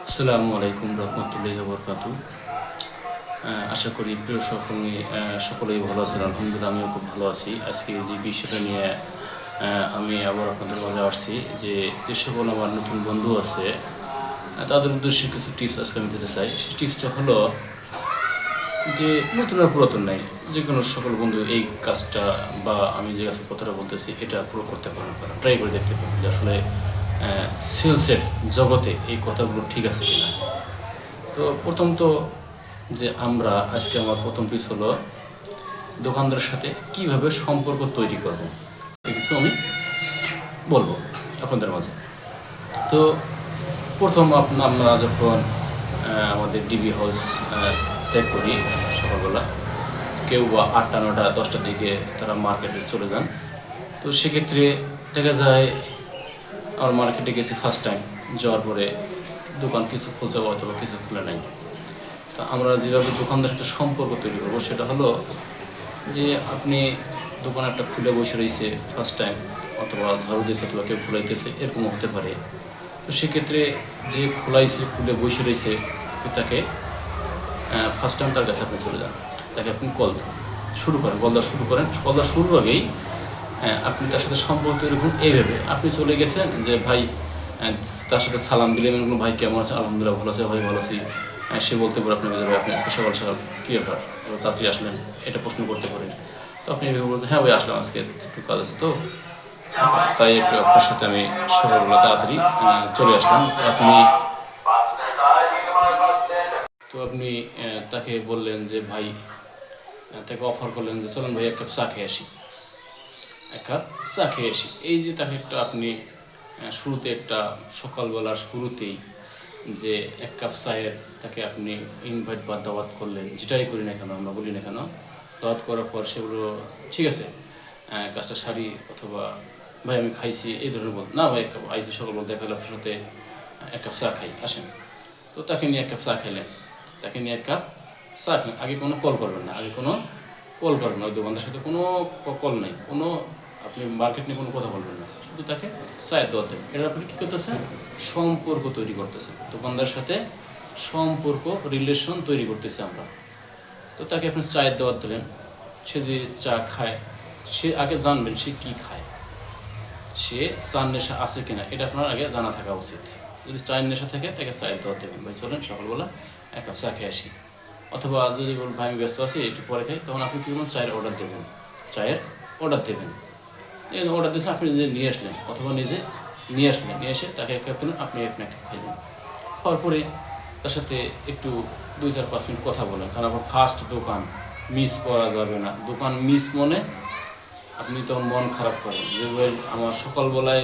আসসালামু আলাইকুম রহমতুল্লাহি ওয়া বারাকাতুহু। আশা করি প্রিয় সহকর্মী সকলেই ভালো আছেন। আলহামদুলিল্লাহ আমিও খুব ভালো আছি। আজকে যে বিষয়টা নিয়ে আমি আবার আপনাদের মাঝে আসছি, যে সকল আমার নতুন বন্ধু আছে তাদের উদ্দেশ্যে কিছু টিপস আজকে আমি দিতে চাই। সেই টিপসটা হলো যে নতুন আর পুরাতন নাই, যে কোনো সকল বন্ধু এই কাজটা বা আমি যে কাজের কথাটা বলতেছি এটা পুরো করতে পারেন, ট্রাই করে দেখতে পারেন যে আসলে সেলসের জগতে এই কথাগুলো ঠিক আছে কিনা। তো প্রথম তো যে আমরা আজকে আমার প্রথম পিস হলো দোকানদারের সাথে কিভাবে সম্পর্ক তৈরি করব, কিছু আমি বলবো আপনাদের মাঝে। তো প্রথম আমরা যখন আমাদের ডিবি হাউস ত্যাগ করি সকালবেলা, কেউ বা 8টা 9টা 10টার দিকে তারা মার্কেটে চলে যান। তো সেক্ষেত্রে দেখা যায় আমার মার্কেটে গেছি ফার্স্ট টাইম, যাওয়ার পরে দোকান কিছু খুলছে অথবা কিছু খুলে নাই। তা আমরা যেভাবে দোকানদারের সাথে সম্পর্ক তৈরি করবো সেটা হলো যে আপনি দোকান একটা খুলে বসে রয়েছে ফার্স্ট টাইম, অথবা ঝাড়ু দিয়েছে অথবা কেউ খোলাইতেছে, এরকমও হতে পারে। তো সেক্ষেত্রে যে খোলাইছে খুলে বসে রয়েছে তাকে ফার্স্ট টাইম তার কাছে আপনি চলে যান, তাকে আপনি কল শুরু করেন, কলটা শুরুর আগেই আপনি তার সাথে সম্পর্ক তৈরি করুন এইভাবে। আপনি চলে গেছেন যে ভাই, তার সাথে সালাম দিলেন, কোনো ভাই কেমন আছে, আলহামদুলিল্লাহ ভালো আছে ভাই, ভালো আছি। সে বলতে পারে আপনাকে যে ভাই আপনি আজকে সকাল সকাল কী ব্যাপার তাড়াতাড়ি আসলেন, এটা প্রশ্ন করতে পারেন। তো আপনি এভাবে বলতে হ্যাঁ ভাই আসলাম, আজকে একটু কাজ আছে তো তাই একটু আপনার সাথে আমি সকালবেলা তাড়াতাড়ি চলে আসলাম। তো আপনি তাকে বললেন যে ভাই, তাকে অফার করলেন যে চলুন ভাই এক কাপ চা খেয়ে আসি, এক কাপ চা খেয়ে আসি। এই যে তাকে একটা আপনি শুরুতে একটা সকালবেলার শুরুতেই যে এক কাপ চায়ের তাকে আপনি ইনভাইট বা দাওয়াত করলেন, যেটাই করি না কেন, আমরা বলি না কেন, দাওয়াত করার পর সেগুলো ঠিক আছে কাজটা সারি, অথবা ভাই আমি খাইছি এই ধরনের বল না, ভাই এক কাপ আইসি সকালবেলা দেখা হলো আপনার সাথে এক কাপ চা খাই আসেন। তো তাকে নিয়ে এক কাপ চা খেলেন, তাকে নিয়ে এক কাপ চা খেলেন। আগে কোনো কল করবেন না, ওই দোকানদার সাথে কোনো কল নেই, কোনো আপনি মার্কেট নিয়ে কোনো কথা বলবেন না, শুধু তাকে চায়ের দেওয়া দেবেন। এটা আপনি কী করতেছেন, সম্পর্ক তৈরি করতেছেন দোকানদারের সাথে, সম্পর্ক রিলেশন তৈরি করতেছি আমরা। তো তাকে আপনি চায়ের দেওয়া দিলেন, সে যে চা খায়, সে আগে জানবেন সে কী খায়, সে চার নেশা আছে কিনা এটা আপনার আগে জানা থাকা উচিত। যদি চায়ের নেশা থাকে তাকে চায়ের দেওয়া দেবেন, ভাই চলেন সকালবেলা এক কাপ চা খেয়ে আসি। অথবা যদি বল ভাই আমি ব্যস্ত আছি একটু পরে খাই, তখন আপনি কী করবেন, চায়ের অর্ডার দেবেন। অর্ডার দিয়েছেন, আপনি নিজে নিয়ে আসলেন অথবা নিজে নিয়ে এসে তাকে এক কাপ দিলেন, আপনি এক কাপ খাইলেন। খাওয়ার পরে তার সাথে একটু 2-4-5 মিনিট কথা বলেন, কারণ আপনার ফার্স্ট দোকান মিস করা যাবে না। দোকান মিস মনে আপনি তখন মন খারাপ করেন যে ভাই আমার সকালবেলায়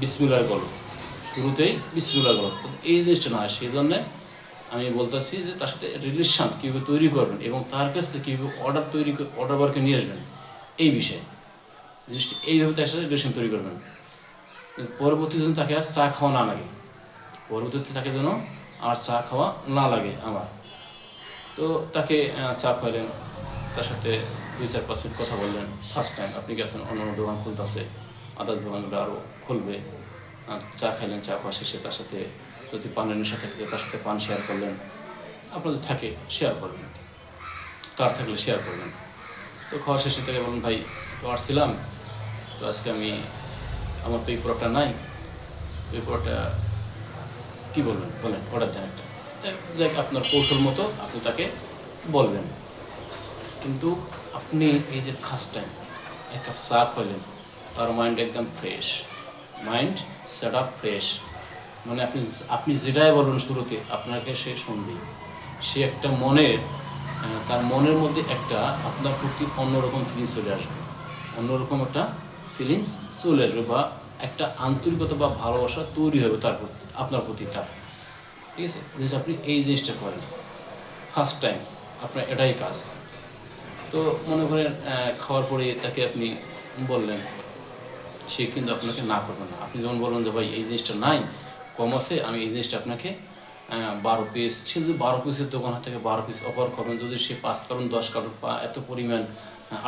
বিসমিল্লাহ গল্প, শুরুতেই বিসমিল্লাহ গল্প, এই জিনিসটা না হয়। সেই জন্যে আমি বলতেছি যে তার সাথে রিলেশন কীভাবে তৈরি করবেন এবং তার কাছ থেকে কীভাবে অর্ডার বারকে নিয়ে আসবেন, এই বিষয়ে জিনিসটা এইভাবে তার সাথে রিলেশন তৈরি করবেন। পরবর্তীতে যেন তাকে আর চা খাওয়া না লাগে, আমার। তো তাকে চা খাওয়ালেন, তার সাথে 2-4-5 মিনিট কথা বললেন। ফার্স্ট টাইম আপনি গেছেন, অন্য দোকান খুলতেছে, আদার্স দোকানগুলো আরও খুলবে। চা খাইলেন, চা খাওয়া শেষে তার সাথে যদি পানের নেশা থাকে তার সাথে পান শেয়ার করলেন, আপনাদের থাকে শেয়ার করবেন, তার থাকলে শেয়ার করবেন। তো খাওয়া শেষে থেকে বলুন ভাই তো আসছিলাম, তো আজকে আমার তো এই প্রোডাক্টটা নাই, তো এই প্রোডাক্টটা কী বলেন অর্ডার দেন একটা। যাই আপনার কৌশল মতো আপনি তাকে বলবেন। কিন্তু আপনি এই যে ফার্স্ট টাইম এক কাপ চা খাইলেন, তার মাইন্ড একদম fresh, mind set up fresh, মানে আপনি যেটাই বলবেন শুরুতে আপনাকে সে শুনবেই। সে একটা তার মনের মধ্যে একটা আপনার প্রতি অন্যরকম ফিলিংস চলে আসবে বা একটা আন্তরিকতা বা ভালোবাসা তৈরি হবে তার প্রতি, আপনার প্রতি তার। ঠিক আছে, আপনি এই জিনিসটা করেন ফার্স্ট টাইম, আপনার এটাই কাজ। তো মনে করেন খাওয়ার পরে তাকে আপনি বললেন, সে কিন্তু আপনাকে না করবে না। আপনি যখন বলবেন যে ভাই এই জিনিসটা নাই, কম আছে, আমি এই জিনিসটা আপনাকে 12 পিস, সে যদি 12 পিসের দোকান থেকে 12 পিস অফার করবেন, যদি সে 5 কার্টন 10 কার্টন এত পরিমাণ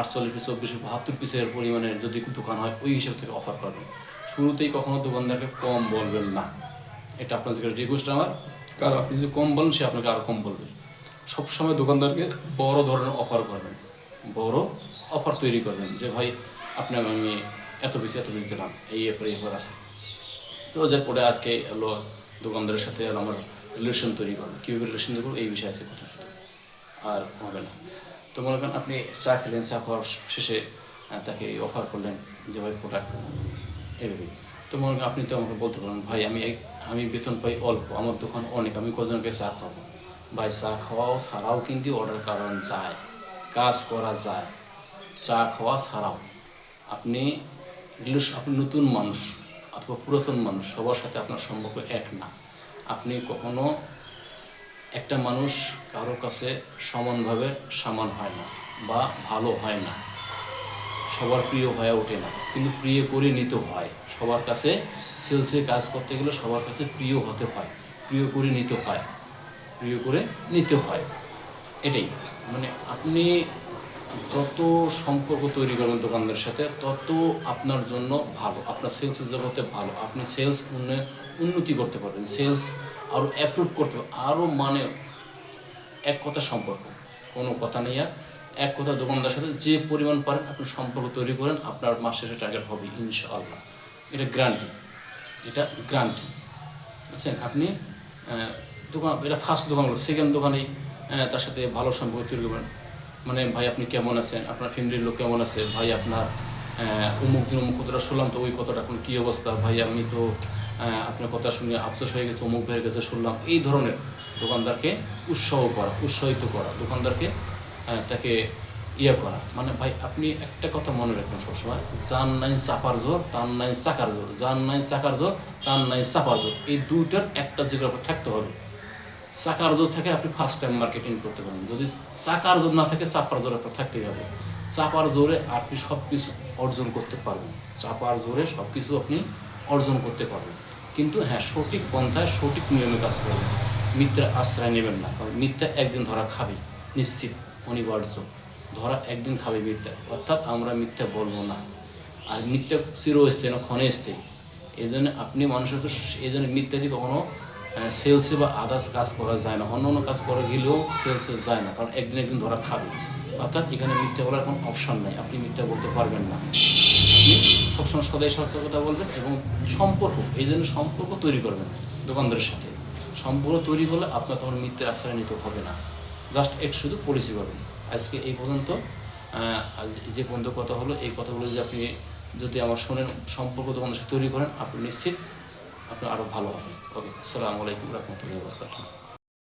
48 পিস 24 72 পিসের পরিমাণের যদি দোকান হয় ওই হিসাব থেকে অফার করবেন। শুরুতেই কখনো দোকানদারকে কম বলবেন না, এটা আপনাদের কাছে রিকোয়েস্ট আমার, কারণ আপনি যদি কম বলেন সে আপনাকে আরও কম বলবে। সবসময় দোকানদারকে বড় ধরনের অফার করবেন, বড় অফার তৈরি করবেন যে ভাই আপনাকে আমি এত বেশি দিলাম, এই এরপর আছে। তো যাক ওটা আজকে হলো দোকানদারের সাথে আমার রিলেশন তৈরি করবো, কীভাবে রিলেশন তৈরি করবো এই বিষয়ে আছে কথা, শুধু আর হবে না। তো মনে করেন আপনি চা খেলেন, চা খাওয়ার শেষে তাকে অফার করলেন যে ভাই প্রোডাক্ট এভাবেই। তো মনে করেন আপনি তো আমাকে বলতে পারেন ভাই আমি বেতন পাই অল্প, আমার দোকান অনেক, আমি কজনকে চা খাবো। ভাই চা খাওয়াও ছাড়াও কিন্তু অর্ডার করা যায়, কাজ করা যায়। চা খাওয়া ছাড়াও আপনি নতুন মানুষ অথবা পুরাতন মানুষ, সবার সাথে আপনার সম্পর্ক এক না। আপনি কখনো একটা মানুষ কারো কাছে সমানভাবে সমান হয় না বা ভালো হয় না, সবার প্রিয় হয়ে ওঠে না, কিন্তু প্রিয় করে নিতে হয়। সবার কাছে সেলসে কাজ করতে গেলে সবার কাছে প্রিয় হতে হয়, প্রিয় করে নিতে হয়। এটাই মানে আপনি যত সম্পর্ক তৈরি করবেন দোকানদারের সাথে তত আপনার জন্য ভালো, আপনার সেলসের জগতে ভালো। আপনি সেলস উন্নতি করতে পারবেন, সেলস আরও অ্যাপ্রুভ করতে পারবেন, আরও মানে এক কথা সম্পর্ক, কোনো কথা নেই আর এক কথা। দোকানদারের সাথে যে পরিমাণ পারেন আপনি সম্পর্ক তৈরি করেন, আপনার মাস শেষে টার্গেট হবে ইনশাআল্লাহ। এটা গ্যারান্টি, বুঝছেন। আপনি দোকান, এটা ফার্স্ট দোকান হলো, সেকেন্ড দোকানেই তার সাথে ভালো সম্পর্ক তৈরি করবেন। মানে ভাই আপনি কেমন আছেন, আপনার ফ্যামিলির লোক কেমন আছে, ভাই আপনার অমুক দিন অমুক কথাটা শুনলাম, তো ওই কথাটা আপনার কী অবস্থা, ভাই আমি তো আপনার কথা শুনে আফসোস হয়ে গেছে, অমুক ভাইয়ের কাছে শুনলাম। এই ধরনের দোকানদারকে উৎসাহিত করা, দোকানদারকে তাকে করা। মানে ভাই আপনি একটা কথা মনে রাখবেন সবসময়, যার নাই চাপার জোর তার নাই চাকার জোর, যার নাই চাকার জোর তার নাই চাপার জোর, এই দুইটার একটা জায়গার উপর থাকতে হবে। চাকার জোর থেকে আপনি ফার্স্ট টাইম মার্কেটিং করতে পারেন, যদি চাকার জোর না থাকে চাপার জোর আপনার থাকতেই হবে। চাপার জোরে আপনি সব কিছু অর্জন করতে পারবেন, চাপার জোরে সব কিছু আপনি অর্জন করতে পারবেন, কিন্তু হ্যাঁ সঠিক পন্থায় সঠিক নিয়মে কাজ করবেন, মিথ্যার আশ্রয় নেবেন না। কারণ মিথ্যা একদিন ধরা খাবে, নিশ্চিত, অনিবার্য, ধরা একদিন খাবে মিথ্যা। অর্থাৎ আমরা মিথ্যা বলবো না, আর মিথ্যা চিরস্থায়ী না, ক্ষণস্থায়ী। এই জন্য আপনি মানুষের তো এই জন্য মিথ্যা দিয়ে কখনো সেলসে বা আদার্স কাজ করা যায় না, অন্য কাজ করা গেলেও সেলসে যায় না, কারণ একদিন ধরা খাবে। অর্থাৎ এখানে মিথ্যা বলার কোনো অপশন নাই, আপনি মিথ্যা বলতে পারবেন না। আপনি সবসময় সদাই সতর্কতা বলবেন এবং সম্পর্ক, এই জন্য সম্পর্ক তৈরি করবেন দোকানদারের সাথে। সম্পর্ক তৈরি করলে আপনার তখন মিথ্যার আশ্রয় নিতে হবে না, জাস্ট শুধু পলিসি করবেন। আজকে এই পর্যন্ত, যে পর্যন্ত কথা হলো, এই কথাগুলো যদি আমার শোনেন, সম্পর্ক দোকানদার সাথে তৈরি করেন, আপনি নিশ্চিত আপনার আরও ভালো হবে। ওকে, আসসালামু আলাইকুম রহমতুল্লাহি ওয়া বারাকাতুহু।